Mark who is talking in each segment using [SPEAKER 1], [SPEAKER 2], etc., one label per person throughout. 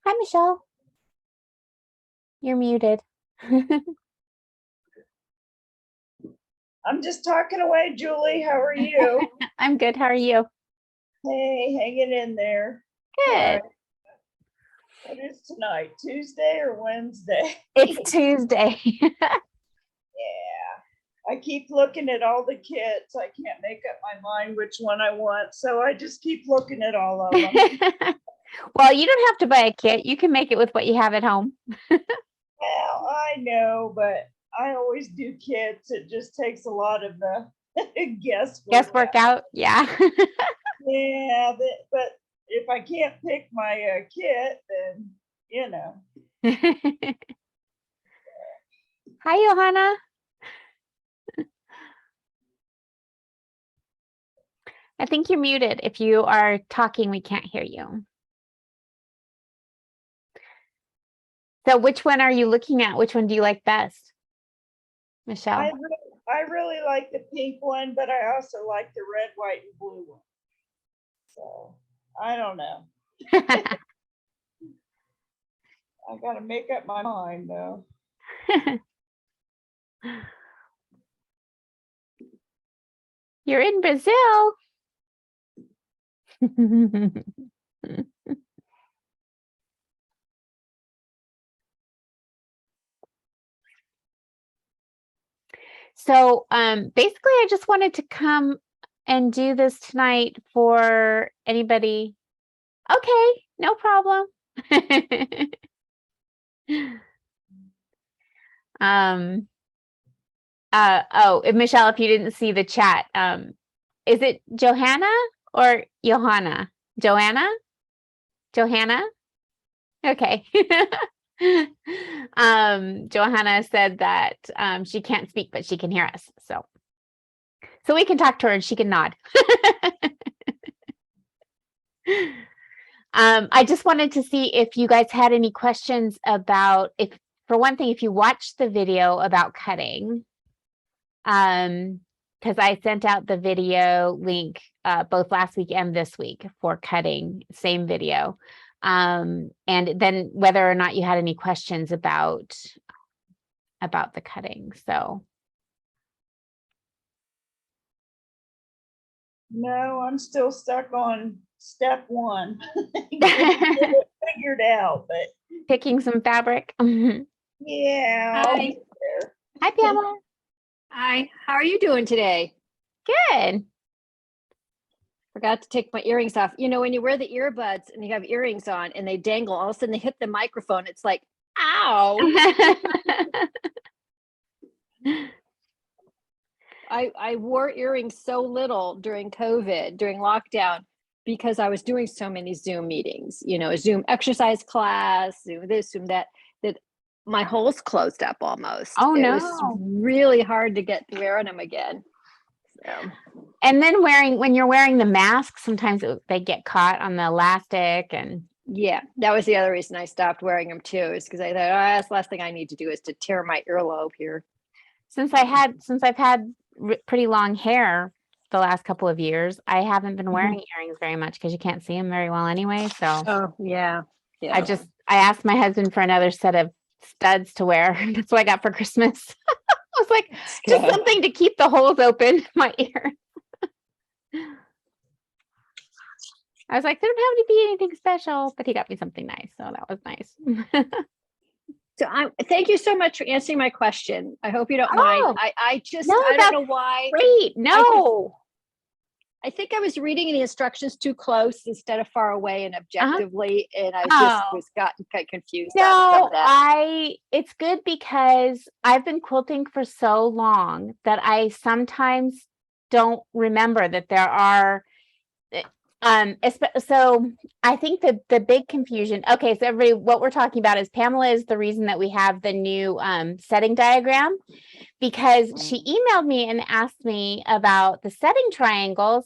[SPEAKER 1] Hi, Michelle. You're muted.
[SPEAKER 2] I'm just talking away, Julie. How are you?
[SPEAKER 1] I'm good. How are you?
[SPEAKER 2] Hey, hanging in there. All
[SPEAKER 1] Good.
[SPEAKER 2] right. What is tonight? Tuesday or Wednesday?
[SPEAKER 1] It's Tuesday.
[SPEAKER 2] Yeah. I keep looking at all the kits. I can't make up my mind which one I want. So I just keep looking at all of them.
[SPEAKER 1] Well, you don't have to buy a kit. You can make it with what you have at home.
[SPEAKER 2] Well, I know, but I always do kits. It just takes a lot of the
[SPEAKER 1] Guesswork out. Yeah.
[SPEAKER 2] Yeah, but if I can't pick my kit, then, you know.
[SPEAKER 1] Hi, Johanna. I think you're muted. If you are talking, we can't hear you. So which one are you looking at? Which one do you like best? Michelle?
[SPEAKER 2] I really like the pink one, but I also like the red, white, and blue one. So I don't know. I got to make up my mind though.
[SPEAKER 1] You're in Brazil. So basically, I just wanted to come and do this tonight for anybody. Okay, no problem. Michelle, if you didn't see the chat, is it Johanna or Johanna? Joanna? Johanna? Okay. Johanna said that she can't speak, but she can hear us. So we can talk to her and she can nod. I just wanted to see if you guys had any questions about, if for one thing, if you watched the video about cutting, because I sent out the video link both last week and this week for cutting, same video. And then whether or not you had any questions about the cutting. So
[SPEAKER 2] No, I'm still stuck on step one. Figured out, but
[SPEAKER 1] picking some fabric.
[SPEAKER 2] yeah.
[SPEAKER 3] Hi.
[SPEAKER 1] Hi, Pamela.
[SPEAKER 3] Hi, how are you doing today?
[SPEAKER 1] Good.
[SPEAKER 3] Forgot to take my earrings off. You know, when you wear the earbuds and you have earrings on and they dangle, all of a sudden they hit the microphone. It's like, ow. I wore earrings so little during COVID, during lockdown, because I was doing so many Zoom meetings, you know, a Zoom exercise class, Zoom this, Zoom that my holes closed up almost.
[SPEAKER 1] Oh,
[SPEAKER 3] no. It
[SPEAKER 1] no.
[SPEAKER 3] was really hard to get wearing them again. So.
[SPEAKER 1] And then when you're wearing the mask, sometimes they get caught on the elastic and.
[SPEAKER 3] Yeah, that was the other reason I stopped wearing them too, is because I thought, oh, that's the last thing I need to do is to tear my earlobe here.
[SPEAKER 1] Since I've had pretty long hair the last couple of years, I haven't been wearing earrings very much because you can't see them very well anyway. So
[SPEAKER 3] yeah.
[SPEAKER 1] I asked my husband for another set of studs to wear. That's what I got for Christmas. I was like, just something to keep the holes open in my ear. I was like, there don't have to be anything special, but he got me something nice, so that was nice.
[SPEAKER 3] So thank you so much for answering my question. I hope you don't mind. I don't know why.
[SPEAKER 1] Great. No.
[SPEAKER 3] I think I was reading the instructions too close instead of far away and objectively, and I just was gotten quite confused.
[SPEAKER 1] No, it's good because I've been quilting for so long that I sometimes don't remember that there are. So I think that the big confusion. Okay, so everybody, what we're talking about is Pamela is the reason that we have the new setting diagram, because she emailed me and asked me about the setting triangles.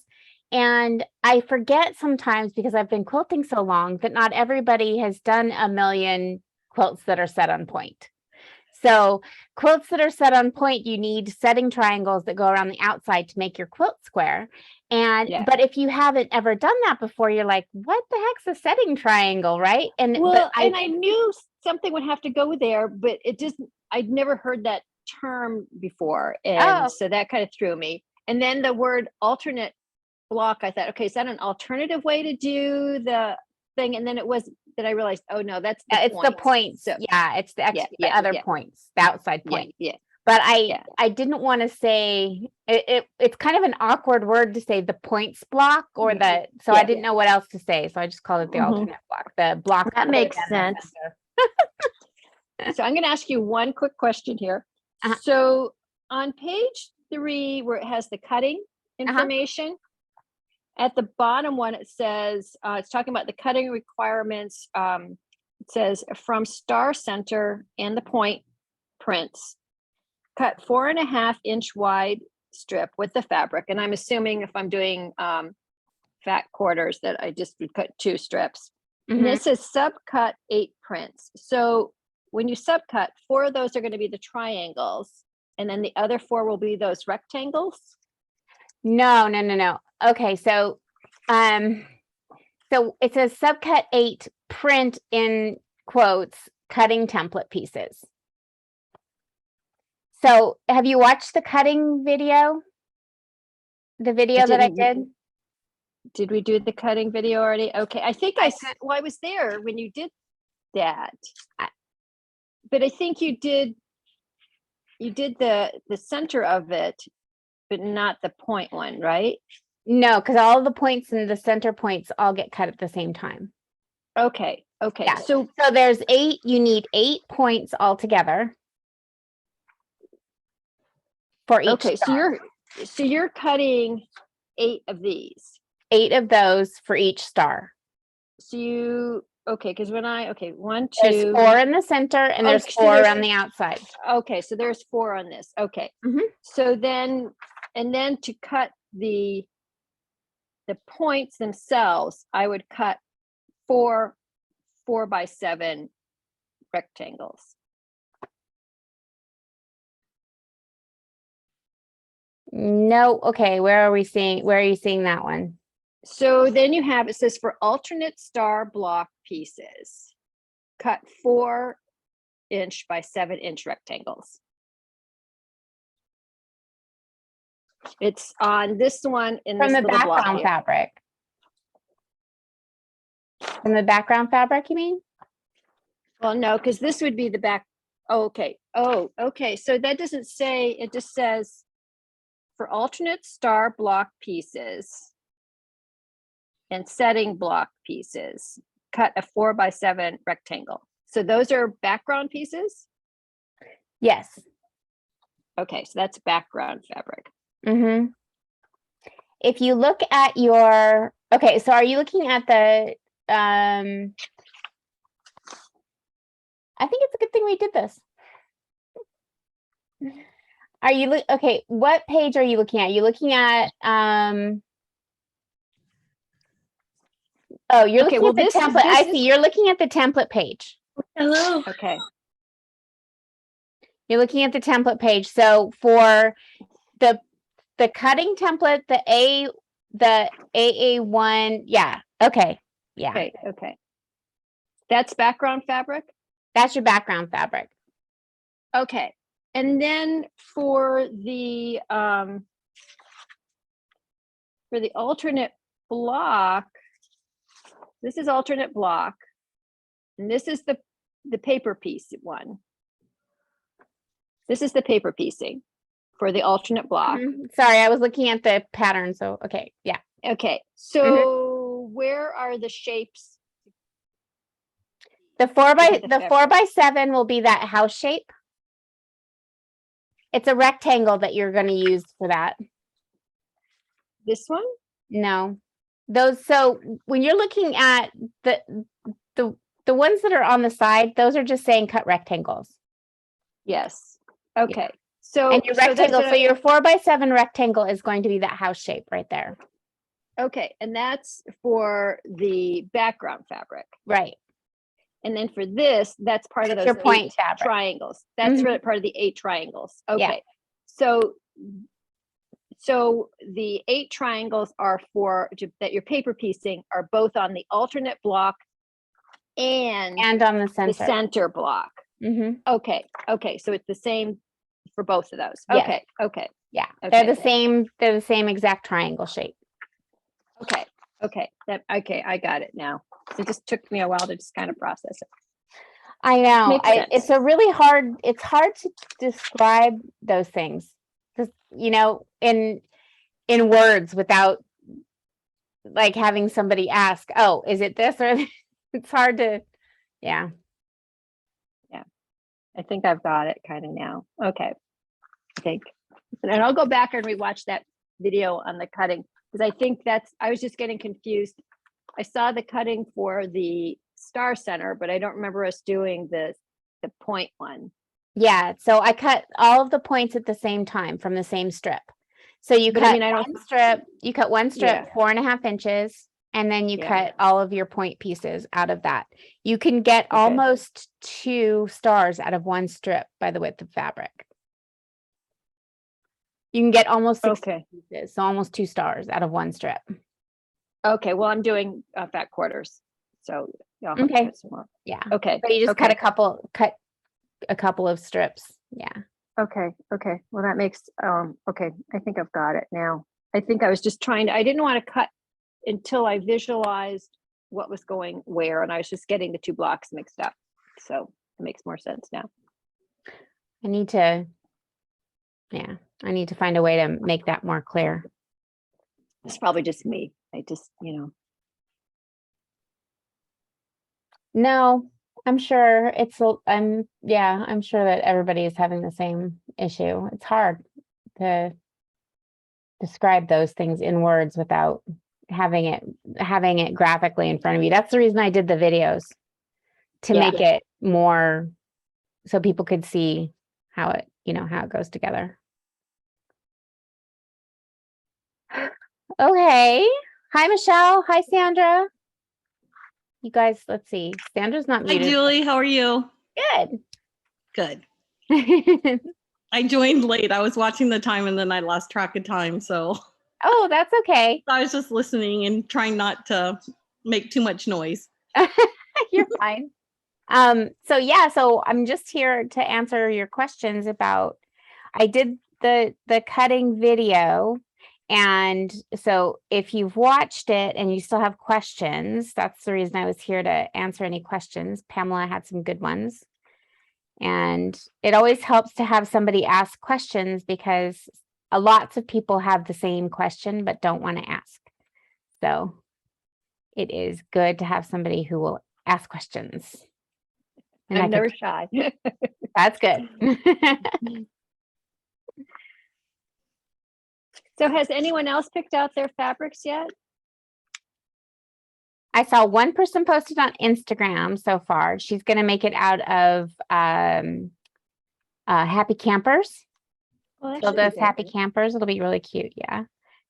[SPEAKER 1] And I forget sometimes, because I've been quilting so long, that not everybody has done a million quilts that are set on point. So quilts that are set on point, you need setting triangles that go around the outside to make your quilt square. And,
[SPEAKER 3] Yeah.
[SPEAKER 1] but if you haven't ever done that before, you're like, what the heck's a setting triangle, right? And,
[SPEAKER 3] Well,
[SPEAKER 1] but
[SPEAKER 3] and I knew something would have to go there, but it just, I'd never heard that term before. And
[SPEAKER 1] Oh.
[SPEAKER 3] so that kind of threw me. And then the word alternate block, I thought, okay, is that an alternative way to do the thing? And then it was that I realized, oh no, that's the
[SPEAKER 1] it's the points.
[SPEAKER 3] So,
[SPEAKER 1] Yeah, it's the,
[SPEAKER 3] yeah,
[SPEAKER 1] the other
[SPEAKER 3] yeah.
[SPEAKER 1] points, the outside
[SPEAKER 3] yeah,
[SPEAKER 1] point.
[SPEAKER 3] yeah.
[SPEAKER 1] But
[SPEAKER 3] Yeah.
[SPEAKER 1] I didn't want to say it's kind of an awkward word to say the points block or
[SPEAKER 3] Yeah.
[SPEAKER 1] so I
[SPEAKER 3] Yeah.
[SPEAKER 1] didn't know what else to say. So I just called it the
[SPEAKER 3] Mhm.
[SPEAKER 1] alternate block, the block.
[SPEAKER 3] That
[SPEAKER 1] other
[SPEAKER 3] makes
[SPEAKER 1] than the
[SPEAKER 3] sense.
[SPEAKER 1] center.
[SPEAKER 3] So I'm going to ask you one quick question here.
[SPEAKER 1] Uh-huh.
[SPEAKER 3] So on page 3, where it has the cutting information, at the bottom one, it says, it's talking about the cutting requirements. It says from star center and the point prints, cut 4.5-inch wide strip with the fabric. And I'm assuming if I'm doing fat quarters that I just would cut 2 strips. And
[SPEAKER 1] Mhm.
[SPEAKER 3] it says subcut 8 prints. So when you subcut, 4 of those are going to be the triangles, and then the other 4 will be those rectangles.
[SPEAKER 1] No. Okay, so it says subcut 8 print in quotes cutting template pieces. So have you watched the cutting video? The video that I did?
[SPEAKER 3] Did we do the cutting video already? Okay, I think
[SPEAKER 1] I
[SPEAKER 3] I was there when you did that.
[SPEAKER 1] I-
[SPEAKER 3] But I think you did the center of it, but not the point one, right?
[SPEAKER 1] No, because all the points and the center points all get cut at the same time.
[SPEAKER 3] Okay.
[SPEAKER 1] Yeah.
[SPEAKER 3] So
[SPEAKER 1] So there's 8, you need 8 points altogether for each
[SPEAKER 3] okay,
[SPEAKER 1] star.
[SPEAKER 3] so you're cutting 8 of these.
[SPEAKER 1] 8 of those for each star.
[SPEAKER 3] So because when 1, 2,
[SPEAKER 1] There's 4 in the center and there's
[SPEAKER 3] so
[SPEAKER 1] 4
[SPEAKER 3] there's-
[SPEAKER 1] on the outside.
[SPEAKER 3] Okay, so there's 4 on this. Okay.
[SPEAKER 1] Mhm.
[SPEAKER 3] So then to cut the points themselves, I would cut 4 4x7 rectangles.
[SPEAKER 1] No, okay, where are you seeing that one?
[SPEAKER 3] So then it says for alternate star block pieces, cut 4-inch by 7-inch rectangles. It's on this one in
[SPEAKER 1] From
[SPEAKER 3] this
[SPEAKER 1] the
[SPEAKER 3] little block
[SPEAKER 1] background
[SPEAKER 3] here.
[SPEAKER 1] fabric. From the background fabric, you mean?
[SPEAKER 3] Well, no, because this would be the back. Oh, okay. Oh, okay. So that doesn't say, it just says for alternate star block pieces and setting block pieces, cut a 4x7 rectangle. So those are background pieces?
[SPEAKER 1] Yes.
[SPEAKER 3] Okay, so that's background fabric.
[SPEAKER 1] Mm-hmm. If you look at your, okay, so are you looking at the, I think it's a good thing we did this. Are you, okay, what page are you looking at? You looking at, oh, you're
[SPEAKER 3] Okay,
[SPEAKER 1] looking at the template. I see, you're looking at the template page.
[SPEAKER 4] Hello.
[SPEAKER 3] Okay.
[SPEAKER 1] You're looking at the template page. So for the cutting template, the AA1, yeah, okay, yeah.
[SPEAKER 3] Okay. That's background fabric?
[SPEAKER 1] That's your background fabric.
[SPEAKER 3] Okay. And then for the alternate block, this is alternate block, and this is the paper piece one. This is the paper piecing for the alternate block.
[SPEAKER 1] Mhm. Sorry, I was looking at the pattern, so, okay, yeah.
[SPEAKER 3] Okay, so where are the shapes?
[SPEAKER 1] The
[SPEAKER 3] the
[SPEAKER 1] 4x7 will be that house shape. It's a rectangle that you're gonna use for that.
[SPEAKER 3] This one?
[SPEAKER 1] No, those, so when you're looking at the ones that are on the side, those are just saying cut rectangles.
[SPEAKER 3] Yes. Okay. So
[SPEAKER 1] And your
[SPEAKER 3] so that's
[SPEAKER 1] rectangle,
[SPEAKER 3] what
[SPEAKER 1] so your 4x7 rectangle is going to be that house shape right there.
[SPEAKER 3] okay, and that's for the background fabric.
[SPEAKER 1] Right.
[SPEAKER 3] And then for this, that's part of
[SPEAKER 1] That's
[SPEAKER 3] those
[SPEAKER 1] your point
[SPEAKER 3] 8
[SPEAKER 1] fabric.
[SPEAKER 3] triangles. That's part of the 8 triangles.
[SPEAKER 1] Yeah.
[SPEAKER 3] Okay. So the 8 triangles are that you're paper piecing are both on the alternate block and
[SPEAKER 1] on the
[SPEAKER 3] the
[SPEAKER 1] center.
[SPEAKER 3] center block.
[SPEAKER 1] Mhm.
[SPEAKER 3] Okay. So it's the same for both of those.
[SPEAKER 1] Yes.
[SPEAKER 3] Okay.
[SPEAKER 1] Yeah,
[SPEAKER 3] Okay,
[SPEAKER 1] they're the
[SPEAKER 3] okay.
[SPEAKER 1] same. They're the same exact triangle shape.
[SPEAKER 3] Okay. I got it now. It just took me a while to just kind of process it.
[SPEAKER 1] I know.
[SPEAKER 3] Makes sense.
[SPEAKER 1] It's a really hard. It's hard to describe those things, just in words without like having somebody ask, "Oh, is it this or?" It's hard to. Yeah.
[SPEAKER 3] I think I've got it kind of now. Okay. I think. And I'll go back and rewatch that video on the cutting because I think I was just getting confused. I saw the cutting for the star center, but I don't remember us doing the point one.
[SPEAKER 1] Yeah. So I cut all of the points at the same time from the same strip. So you
[SPEAKER 3] But I
[SPEAKER 1] cut
[SPEAKER 3] mean, I don't-
[SPEAKER 1] one strip. You cut one strip
[SPEAKER 3] Yeah.
[SPEAKER 1] 4.5 inches, and then you
[SPEAKER 3] Yeah.
[SPEAKER 1] cut all of your point pieces out of that. You can get
[SPEAKER 3] Okay.
[SPEAKER 1] almost 2 stars out of one strip by the width of fabric. You can get almost 6
[SPEAKER 3] Okay.
[SPEAKER 1] pieces, so almost 2 stars out of one strip.
[SPEAKER 3] Okay. Well, I'm doing fat quarters. So yeah. I'll have to
[SPEAKER 1] Okay.
[SPEAKER 3] cut some more.
[SPEAKER 1] Yeah.
[SPEAKER 3] Okay.
[SPEAKER 1] So you just
[SPEAKER 3] okay.
[SPEAKER 1] cut a couple of strips. Yeah.
[SPEAKER 3] Okay. Well, that makes, okay. I think I've got it now. I think I was just I didn't want to cut until I visualized what was going where, and I was just getting the 2 blocks mixed up. So it makes more sense now.
[SPEAKER 1] I need to find a way to make that more clear.
[SPEAKER 3] It's probably just me. I just,
[SPEAKER 1] No, I'm sure I'm sure that everybody is having the same issue. It's hard to describe those things in words without having it graphically in front of you. That's the reason I did the videos, to
[SPEAKER 3] Yeah.
[SPEAKER 1] make it more so people could see how it goes together. Okay. Hi, Michelle. Hi, Sandra. You guys, let's see. Sandra's not
[SPEAKER 4] Hi,
[SPEAKER 1] muted.
[SPEAKER 4] Julie. How are you?
[SPEAKER 1] Good.
[SPEAKER 4] Good. I joined late. I was watching the time and then I lost track of time. So
[SPEAKER 1] Oh, that's okay.
[SPEAKER 4] I was just listening and trying not to make too much noise.
[SPEAKER 1] You're fine. So I'm just here to answer your questions about, I did the cutting video. And so if you've watched it and you still have questions, that's the reason I was here, to answer any questions. Pamela had some good ones. And it always helps to have somebody ask questions because lots of people have the same question but don't want to ask. So it is good to have somebody who will ask questions. And
[SPEAKER 3] I'm never shy.
[SPEAKER 1] that's good.
[SPEAKER 3] So has anyone else picked out their fabrics yet?
[SPEAKER 1] I saw one person posted on Instagram so far. She's going to make it out of Happy Campers.
[SPEAKER 3] Well, that
[SPEAKER 1] So
[SPEAKER 3] should be
[SPEAKER 1] those
[SPEAKER 3] good.
[SPEAKER 1] Happy Campers, it'll be really cute. Yeah.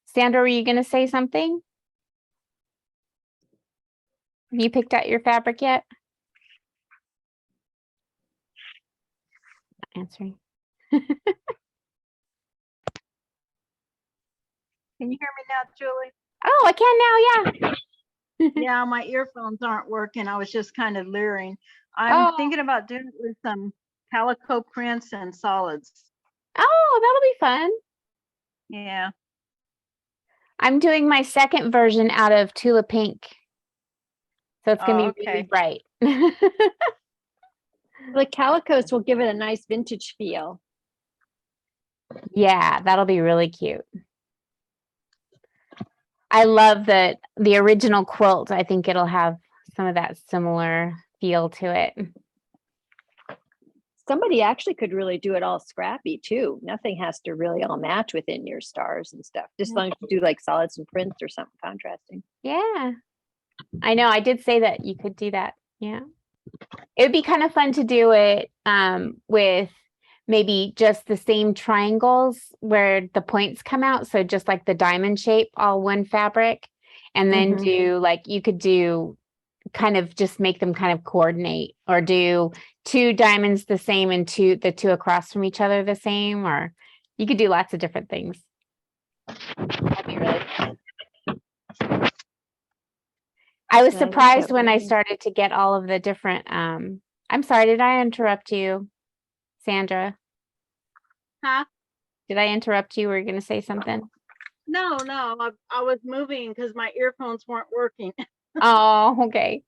[SPEAKER 1] Sandra, were you going to say something? Have you picked out your fabric yet? Not answering.
[SPEAKER 5] Can you hear me now, Julie?
[SPEAKER 1] Oh, I can now. Yeah.
[SPEAKER 5] Yeah, my earphones aren't working. I was just kind of leering. I'm
[SPEAKER 1] Oh.
[SPEAKER 5] thinking about doing it with some calico prints and solids.
[SPEAKER 1] Oh, that'll be fun.
[SPEAKER 5] Yeah.
[SPEAKER 1] I'm doing my second version out of Tula Pink. So it's going to
[SPEAKER 5] Oh,
[SPEAKER 1] be really
[SPEAKER 5] okay.
[SPEAKER 1] bright.
[SPEAKER 3] The calicos will give it a nice vintage feel.
[SPEAKER 1] Yeah, that'll be really cute. I love the original quilt. I think it'll have some of that similar feel to it.
[SPEAKER 3] Somebody actually could really do it all scrappy too. Nothing has to really all match within your stars and stuff. Just as long as you do like solids and prints or something contrasting.
[SPEAKER 1] Yeah. I know. I did say that you could do that. Yeah. It would be kind of fun to do it with maybe just the same triangles where the points come out. So just like the diamond shape, all one fabric. And then
[SPEAKER 3] Mhm.
[SPEAKER 1] you could do kind of just make them kind of coordinate, or do 2 diamonds the same and the two across from each other the same, or you could do lots of different things. That'd be really fun. I was
[SPEAKER 3] Yeah, I think
[SPEAKER 1] surprised
[SPEAKER 3] that
[SPEAKER 1] when
[SPEAKER 3] would
[SPEAKER 1] I
[SPEAKER 3] be-
[SPEAKER 1] started to get all of the different, I'm sorry, did I interrupt you, Sandra?
[SPEAKER 5] Huh?
[SPEAKER 1] Did I interrupt you? Were you gonna say something?
[SPEAKER 5] No, I was moving because my earphones weren't working.
[SPEAKER 1] Oh, okay.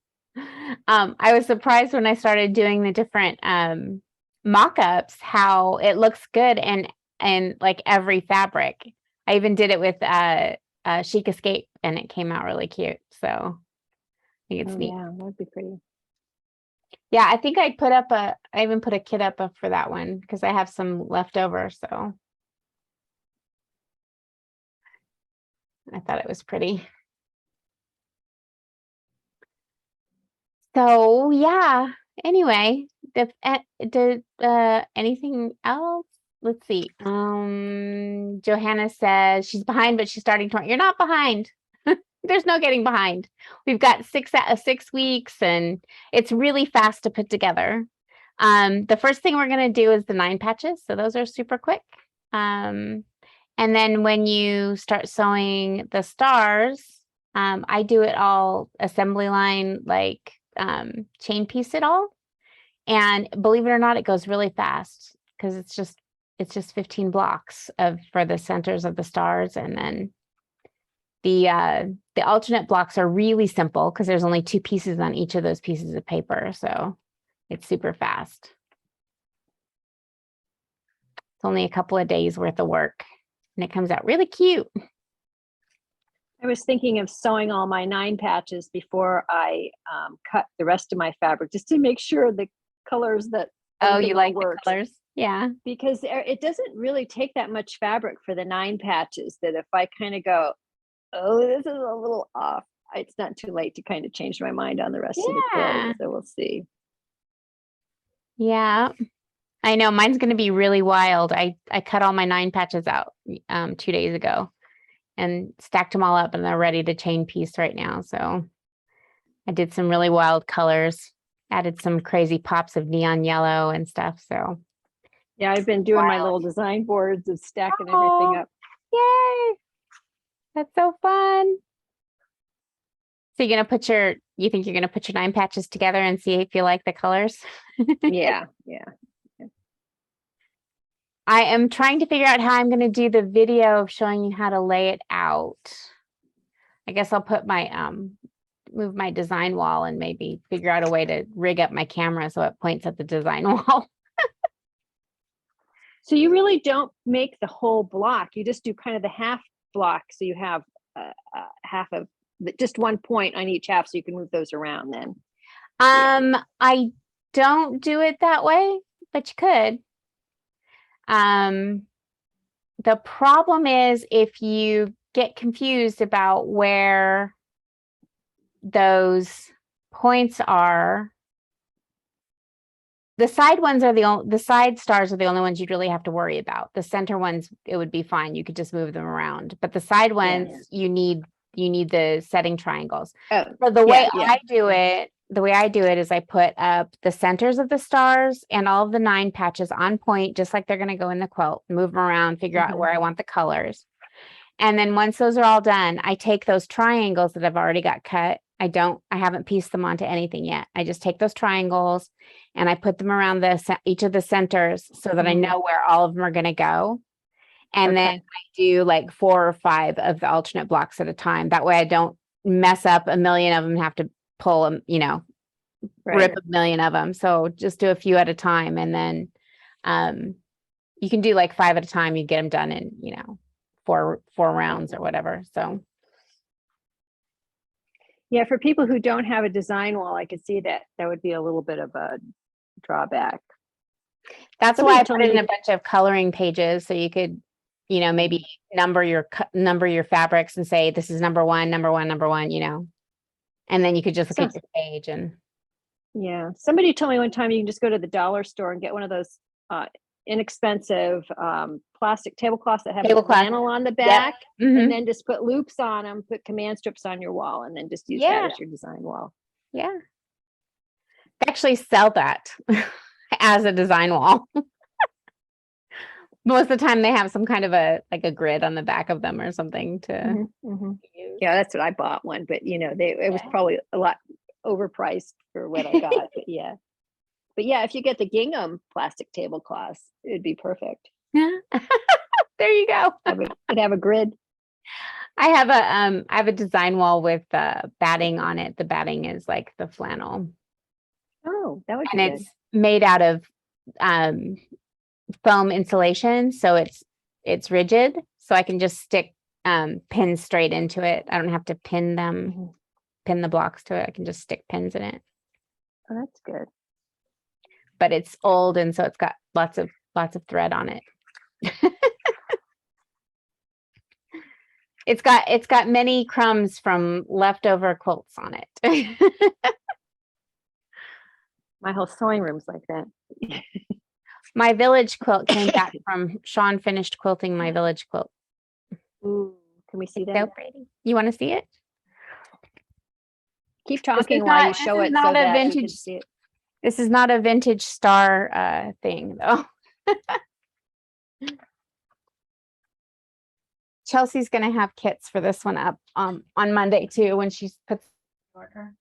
[SPEAKER 1] I was surprised when I started doing the different mock-ups how it looks good and like every fabric. I even did it with Chic Escape and it came out really cute. So I think it's
[SPEAKER 3] Oh,
[SPEAKER 1] neat.
[SPEAKER 3] yeah, that'd be pretty.
[SPEAKER 1] Yeah, I think I even put a kit up for that one because I have some left over. So I thought it was pretty. So yeah, anyway, anything else? Let's see. Johanna says she's behind, but she's starting tomorrow. You're not behind. There's no getting behind. We've got 6 weeks and it's really fast to put together. The first thing we're gonna do is the 9 patches. So those are super quick. And then when you start sewing the stars, I do it all assembly line, like chain piece it all. And believe it or not, it goes really fast because it's just 15 blocks for the centers of the stars. And then the alternate blocks are really simple because there's only 2 pieces on each of those pieces of paper. So it's super fast. It's only a couple of days worth of work and it comes out really cute.
[SPEAKER 3] I was thinking of sewing all my 9 patches before I cut the rest of my fabric, just to make sure the colors that
[SPEAKER 1] Oh, you
[SPEAKER 3] everything
[SPEAKER 1] like the
[SPEAKER 3] works.
[SPEAKER 1] colors? Yeah.
[SPEAKER 3] Because it doesn't really take that much fabric for the 9 patches, that if I kind of go, oh, this is a little off, it's not too late to kind of change my mind on the rest of the
[SPEAKER 1] Yeah.
[SPEAKER 3] clothes. So we'll see.
[SPEAKER 1] Yeah. I know mine's going to be really wild. I cut all my 9 patches out 2 days ago and stacked them all up and they're ready to chain piece right now. So I did some really wild colors, added some crazy pops of neon yellow and stuff. So
[SPEAKER 3] Yeah, I've been doing my
[SPEAKER 1] Wild.
[SPEAKER 3] little design boards of stacking
[SPEAKER 1] Oh.
[SPEAKER 3] everything up.
[SPEAKER 1] yay, that's so fun. So you think you're going to put your 9 patches together and see if you like the colors?
[SPEAKER 3] Yeah, yeah.
[SPEAKER 1] I am trying to figure out how I'm going to do the video of showing you how to lay it out. I guess I'll put move my design wall and maybe figure out a way to rig up my camera so it points at the design wall.
[SPEAKER 3] So you really don't make the whole block. You just do kind of the half block. So you have half of just 1 point on each half, so you can move those around then.
[SPEAKER 1] I don't do it that way, but you could. The problem is if you get confused about where those points are, the side ones are the side stars are the only ones you'd really have to worry about. The center ones, it would be fine. You could just move them around, but the side ones, you need the setting triangles.
[SPEAKER 3] Oh,
[SPEAKER 1] So the way
[SPEAKER 3] yeah.
[SPEAKER 1] I do it is I put up the centers of the stars and all of the 9 patches on point, just like they're going to go in the quilt, move them around, figure out
[SPEAKER 3] Mhm.
[SPEAKER 1] where I want the colors. And then once those are all done, I take those triangles that I've already got cut. I haven't pieced them onto anything yet. I just take those triangles and I put them around each of the centers so that I
[SPEAKER 3] Mhm.
[SPEAKER 1] know where all of them are going to go. And then
[SPEAKER 3] Okay.
[SPEAKER 1] I do like 4 or 5 of the alternate blocks at a time. That way I don't mess up a million of them, have to pull them, rip
[SPEAKER 3] Right.
[SPEAKER 1] a million of them. So just do a few at a time. And then you can do like 5 at a time. You get them done in, 4 rounds or whatever. So
[SPEAKER 3] Yeah, for people who don't have a design wall, I could see that would be a little bit of a drawback.
[SPEAKER 1] that's
[SPEAKER 3] Somebody
[SPEAKER 1] why I
[SPEAKER 3] told
[SPEAKER 1] put
[SPEAKER 3] me
[SPEAKER 1] in a
[SPEAKER 3] to-
[SPEAKER 1] bunch of coloring pages so you could, maybe number your fabrics and say, this is number 1, number 1, number 1, and then you could just look at
[SPEAKER 3] So-
[SPEAKER 1] your page and
[SPEAKER 3] Yeah, somebody told me one time you can just go to the dollar store and get one of those inexpensive plastic tablecloths that have
[SPEAKER 1] Tablecloth.
[SPEAKER 3] flannel on the back,
[SPEAKER 1] Mhm.
[SPEAKER 3] and then just put loops on them, put command strips on your wall, and then just use that
[SPEAKER 1] Yeah.
[SPEAKER 3] as your design wall.
[SPEAKER 1] Yeah. They actually sell that as a design wall. Most of the time they have some kind of a grid on the back of them or something to
[SPEAKER 3] Mhm, mhm.
[SPEAKER 1] use.
[SPEAKER 3] Yeah, that's what I bought one, but it was
[SPEAKER 1] Yeah.
[SPEAKER 3] probably a lot overpriced for what I got, but yeah. But yeah, if you get the gingham plastic tablecloths, it'd be perfect.
[SPEAKER 1] There you go.
[SPEAKER 3] It'd have a grid.
[SPEAKER 1] I have a design wall with batting on it. The batting is like the flannel,
[SPEAKER 3] Oh, that would
[SPEAKER 1] and
[SPEAKER 3] be good.
[SPEAKER 1] it's made out of um foam insulation, so it's rigid, so I can just stick pins straight into it. I don't have to
[SPEAKER 3] Mhm.
[SPEAKER 1] pin the blocks to it. I can just stick pins in it.
[SPEAKER 3] Oh, that's good.
[SPEAKER 1] But it's old, and so it's got lots of thread on it. It's got many crumbs from leftover quilts on it.
[SPEAKER 3] My whole sewing room's like that.
[SPEAKER 1] My village quilt came back from Sean finished quilting my village quilt.
[SPEAKER 3] Ooh, can we see
[SPEAKER 1] So
[SPEAKER 3] that?
[SPEAKER 1] pretty. You want to see it?
[SPEAKER 3] Keep talking while you show
[SPEAKER 1] this is
[SPEAKER 3] it
[SPEAKER 1] not
[SPEAKER 3] so
[SPEAKER 1] a
[SPEAKER 3] that we can
[SPEAKER 1] vintage-
[SPEAKER 3] see it.
[SPEAKER 1] This is not a vintage star thing though. Chelsea's gonna have kits for this one up on Monday too when she puts order.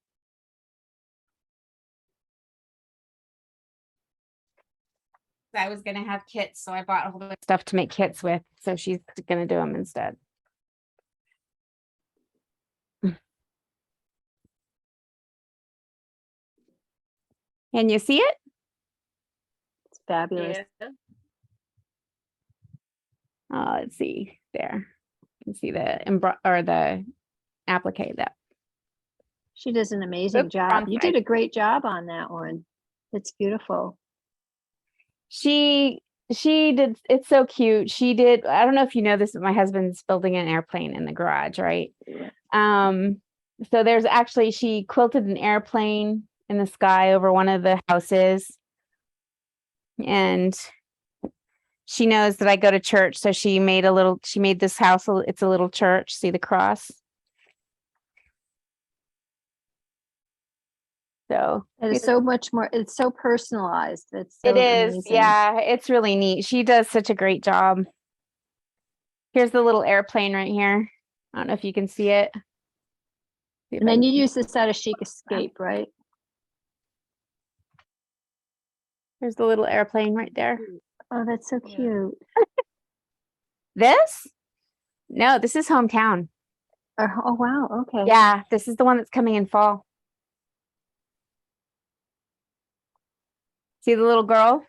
[SPEAKER 1] I was gonna have kits, so I bought a whole bunch of stuff to make kits with. So she's gonna do them instead. Can you see it?
[SPEAKER 3] It's fabulous.
[SPEAKER 5] Yeah.
[SPEAKER 1] Oh, let's see there. You can see the the applique that.
[SPEAKER 3] She does an amazing
[SPEAKER 1] Oops,
[SPEAKER 3] job.
[SPEAKER 1] wrong
[SPEAKER 3] You
[SPEAKER 1] side.
[SPEAKER 3] did a great job on that one. It's beautiful.
[SPEAKER 1] She did. It's so cute. She did. I don't know if you know this, but my husband's building an airplane in the garage, right? So there's actually, she quilted an airplane in the sky over one of the houses. And she knows that I go to church, so she made this house, it's a little church. See the cross? So
[SPEAKER 3] It is so much more, it's so personalized. It's so
[SPEAKER 1] it is,
[SPEAKER 3] amazing.
[SPEAKER 1] yeah, it's really neat. She does such a great job. Here's the little airplane right here. I don't know if you can see it. See if
[SPEAKER 3] And
[SPEAKER 1] I
[SPEAKER 3] then
[SPEAKER 1] can-
[SPEAKER 3] you use this out of Chic Escape, right?
[SPEAKER 1] There's the little airplane right there.
[SPEAKER 3] Oh, that's so
[SPEAKER 5] Yeah.
[SPEAKER 3] cute.
[SPEAKER 1] This? No, this is hometown.
[SPEAKER 3] Oh, wow. Okay.
[SPEAKER 1] Yeah, this is the one that's coming in fall. See the little girl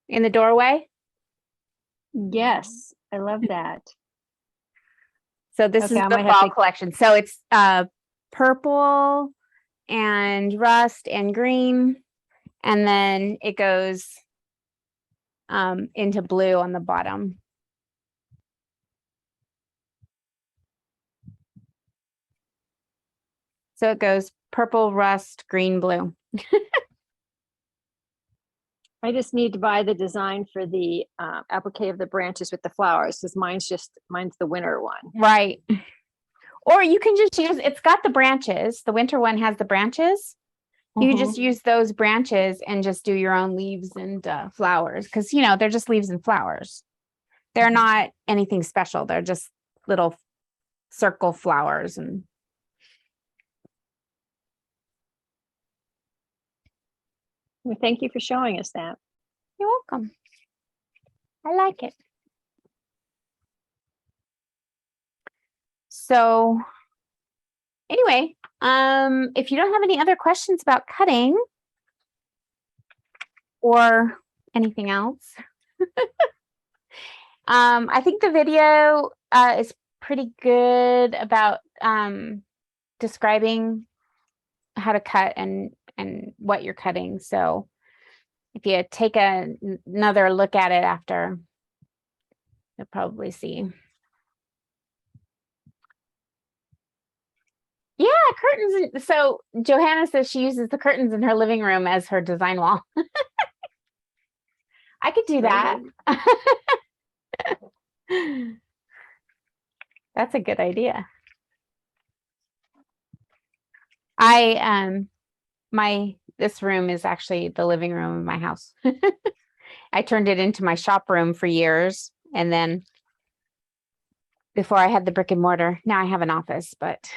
[SPEAKER 1] in the doorway?
[SPEAKER 3] Yes, I love that.
[SPEAKER 1] So this
[SPEAKER 3] Okay,
[SPEAKER 1] is
[SPEAKER 3] I
[SPEAKER 1] the
[SPEAKER 3] might have
[SPEAKER 1] fall
[SPEAKER 3] to-
[SPEAKER 1] collection. So it's purple and rust and green, and then it goes into blue on the bottom. So it goes purple, rust, green, blue.
[SPEAKER 3] I just need to buy the design for the applique of the branches with the flowers because mine's the winter one.
[SPEAKER 1] Right. Or you can just use, it's got the branches. The winter one has the branches. You can just use those branches and just do your own leaves and flowers because, they're just leaves and flowers. They're not anything special. They're just little circle flowers. And
[SPEAKER 3] Well, thank you for showing us that.
[SPEAKER 1] you're welcome. I like it. So anyway, if you don't have any other questions about cutting or anything else, I think the video is pretty good about describing how to cut and what you're cutting. So if you take another look at it after, you'll probably see. Yeah, curtains. So Johanna says she uses the curtains in her living room as her design wall. I could do that. That's a good idea. I this room is actually the living room of my house. I turned it into my shop room for years. And then before I had the brick and mortar, now I have an office, but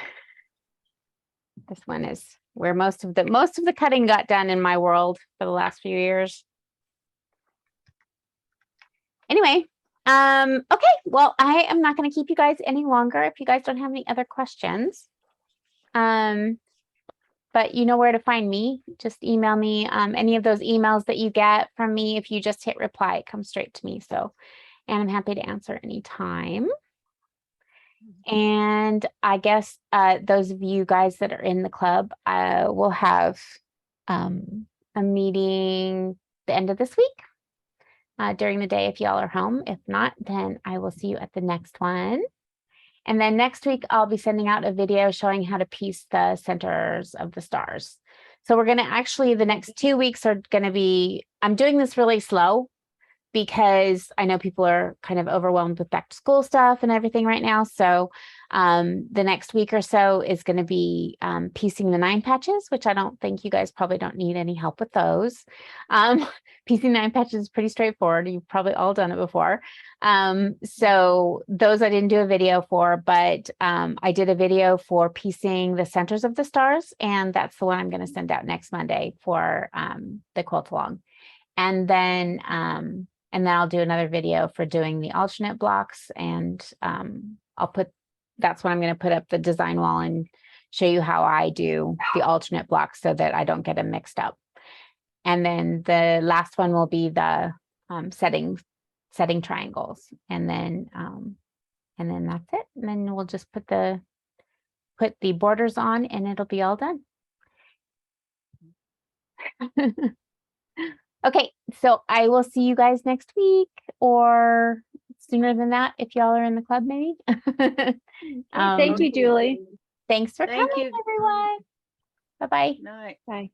[SPEAKER 1] this one is where most of the cutting got done in my world for the last few years. Anyway, okay, well, I am not going to keep you guys any longer if you guys don't have any other questions. But you know where to find me. Just email me. Any of those emails that you get from me, if you just hit reply, it comes straight to me. So, and I'm happy to answer anytime. And I guess those of you guys that are in the club, will have a meeting the end of this week during the day if y'all are home. If not, then I will see you at the next one. And then next week, I'll be sending out a video showing how to piece the centers of the stars. So we're going to actually, the next 2 weeks are going to be, I'm doing this really slow because I know people are kind of overwhelmed with back to school stuff and everything right now. So the next week or so is going to be piecing the 9 patches, which I don't think you guys probably don't need any help with those. Piecing 9 patches is pretty straightforward. You've probably all done it before. So those I didn't do a video for, but I did a video for piecing the centers of the stars. And that's the one I'm going to send out next Monday for the quilt along. And then I'll do another video for doing the alternate blocks, and that's when I'm going to put up the design wall and show you how I do the alternate blocks so that I don't get them mixed up. And then the last one will be the setting triangles, and then that's it. And then we'll just put the borders on, and it'll be all done. Okay, so I will see you guys next week, or sooner than that if y'all are in the club, maybe.
[SPEAKER 3] Thank you, Julie.
[SPEAKER 1] Thanks for
[SPEAKER 2] Thank
[SPEAKER 1] coming,
[SPEAKER 2] you.
[SPEAKER 1] everyone. Bye-bye.
[SPEAKER 2] Night.
[SPEAKER 3] Bye.